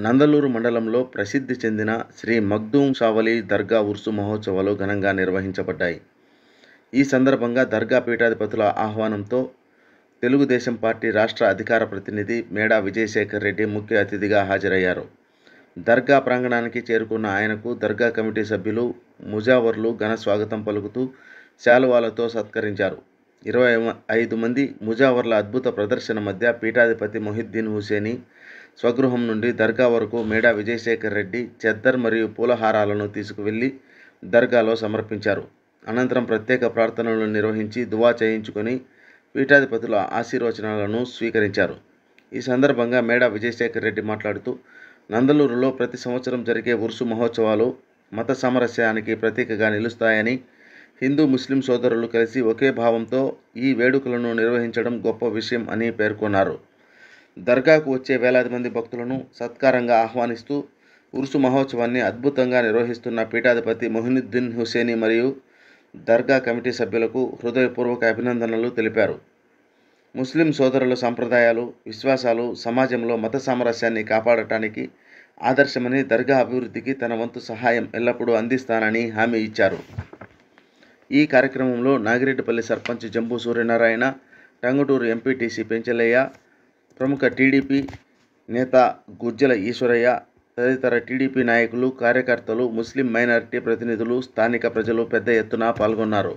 నందలూరు మండలంలో ప్రసిద్ధి చెందిన శ్రీ మగ్దూం షావలి దర్గా ఉర్సు మహోత్సవాలు ఘనంగా నిర్వహించబడ్డాయి. ఈ సందర్భంగా దర్గా పీఠాధిపతుల ఆహ్వానంతో తెలుగుదేశం పార్టీ రాష్ట్ర అధికార ప్రతినిధి మేడా విజయశేఖర్ రెడ్డి ముఖ్య అతిథిగా హాజరయ్యారు. దర్గా ప్రాంగణానికి చేరుకున్న ఆయనకు దర్గా కమిటీ సభ్యులు, ముజావర్లు ఘన స్వాగతం పలుకుతూ శాలువాలతో సత్కరించారు. 25 మంది ముజావర్ల అద్భుత ప్రదర్శన మధ్య పీఠాధిపతి మొహిద్దీన్ హుసేని స్వగృహం నుండి దర్గా వరకు మేడా విజయశేఖర్ రెడ్డి చెద్దర్ మరియు పూలహారాలను తీసుకువెళ్లి దర్గాలో సమర్పించారు. అనంతరం ప్రత్యేక ప్రార్థనలు నిర్వహించి దువా చేయించుకొని పీఠాధిపతుల ఆశీర్వచనాలను స్వీకరించారు. ఈ సందర్భంగా మేడా విజయశేఖర్ రెడ్డి మాట్లాడుతూ, నందలూరులో ప్రతి సంవత్సరం జరిగే ఉర్సు మహోత్సవాలు మత సామరస్యానికి ప్రతీకగా నిలుస్తాయని, హిందూ ముస్లిం సోదరులు కలిసి ఒకే భావంతో ఈ వేడుకలను నిర్వహించడం గొప్ప విషయం అని పేర్కొన్నారు. దర్గాకు వచ్చే వేలాది మంది భక్తులను సత్కారంగా ఆహ్వానిస్తూ ఉర్సు మహోత్సవాన్ని అద్భుతంగా నిర్వహిస్తున్న పీఠాధిపతి మొహిద్దీన్ హుసేని మరియు దర్గా కమిటీ సభ్యులకు హృదయపూర్వక అభినందనలు తెలిపారు. ముస్లిం సోదరుల సంప్రదాయాలు, విశ్వాసాలు సమాజంలో మత సామరస్యాన్ని కాపాడటానికి ఆదర్శమని, దర్గా అభివృద్ధికి తన వంతు సహాయం ఎల్లప్పుడూ అందిస్తానని హామీ ఇచ్చారు. ఈ కార్యక్రమంలో నాగిరెడ్డిపల్లి సర్పంచ్ జంబూ సూర్యనారాయణ, టంగుటూరు ఎంపీటీసీ పెంచలయ్య, ప్రముఖ టీడీపీ నేత గుజ్జల ఈశ్వరయ్య తదితర టీడీపీ నాయకులు, కార్యకర్తలు, ముస్లిం మైనారిటీ ప్రతినిధులు, స్థానిక ప్రజలు పెద్ద ఎత్తున పాల్గొన్నారు.